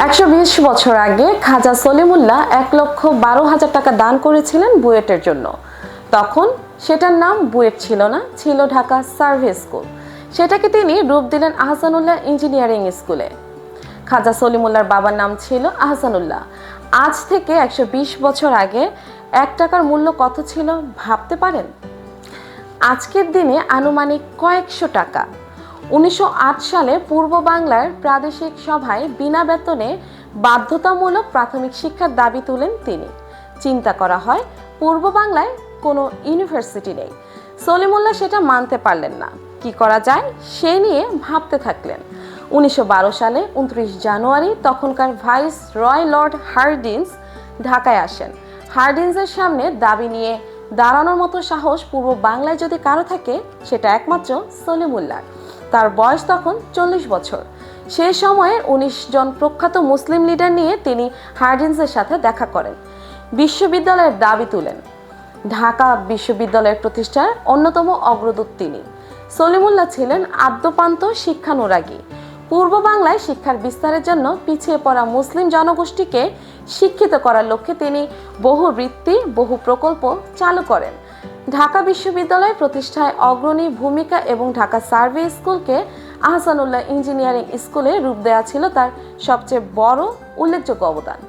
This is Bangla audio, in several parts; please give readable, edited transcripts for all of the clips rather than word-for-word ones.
120 বছর আগে খাজা সলিমুল্লাহ 1,12,000 টাকা দান করেছিলেন বুয়েটের জন্য। তখন সেটার নাম বুয়েট ছিল না, ছিল ঢাকা সার্ভিস স্কুল। সেটাকে তিনি রূপ দিলেন আহসানুল্লাহ ইঞ্জিনিয়ারিং স্কুলে। খাজা সলিমুল্লাহর বাবার নাম ছিল আহসানুল্লাহ। আজ থেকে 120 বছর আগে 1 টাকার মূল্য কত ছিল ভাবতে পারেন? আজকের দিনে আনুমানিক কয়েকশো টাকা। 1908 সালে পূর্ব বাংলার প্রাদেশিক সভায় বিনা বেতনে বাধ্যতামূলক প্রাথমিক শিক্ষার দাবি তুলেন তিনি। চিন্তা করা হয় পূর্ব বাংলায় কোনো ইউনিভার্সিটি নেই। সলিমুল্লাহ সেটা মানতে পারলেন না। কি করা যায় সে নিয়ে ভাবতে থাকলেন। 1912 সালে 29 জানুয়ারি তখনকার ভাইস রয় লর্ড হার্ডিঞ্জ ঢাকায় আসেন। হার্ডিঞ্জের সামনে দাবি নিয়ে দাঁড়ানোর মতো সাহস পূর্ব বাংলায় যদি কারো থাকে সেটা একমাত্র সলিমুল্লাহ। তার বয়স তখন 40 বছর। সেই সময়ে 19 জন প্রখ্যাত মুসলিম লিডার নিয়ে তিনি হার্ডিঞ্জের সাথে দেখা করেন, বিশ্ববিদ্যালয়ের দাবি তুলেন। ঢাকা বিশ্ববিদ্যালয়ের প্রতিষ্ঠার অন্যতম অগ্রদূত তিনি। সলিমুল্লাহ ছিলেন আদ্যপান্ত শিক্ষানুরাগী। পূর্ব বাংলায় শিক্ষার বিস্তারের জন্য পিছিয়ে পড়া মুসলিম জনগোষ্ঠীকে শিক্ষিত করার লক্ষ্যে তিনি বহু বৃত্তি, বহু প্রকল্প চালু করেন। ঢাকা বিশ্ববিদ্যালয় প্রতিষ্ঠায় অগ্রণী ভূমিকা এবং ঢাকা সার্ভিস স্কুলকে আহসানুল্লাহ ইঞ্জিনিয়ারিং স্কুলে রূপ দেওয়া ছিল তার সবচেয়ে বড় উল্লেখযোগ্য অবদান।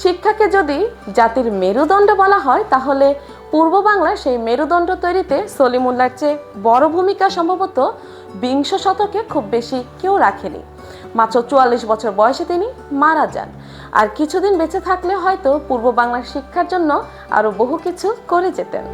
শিক্ষাকে যদি জাতির মেরুদণ্ড বলা হয় তাহলে পূর্ব বাংলার সেই মেরুদণ্ড তৈরিতে সলিমুল্লাহর চেয়ে বড় ভূমিকা সম্ভবত বিংশ শতকে খুব বেশি কেউ রাখেনি। মাত্র 44 বছর বয়সে তিনি মারা যান। আর কিছুদিন বেঁচে থাকলে হয়তো পূর্ব বাংলার শিক্ষার জন্য আরো বহু কিছু করে যেতেন।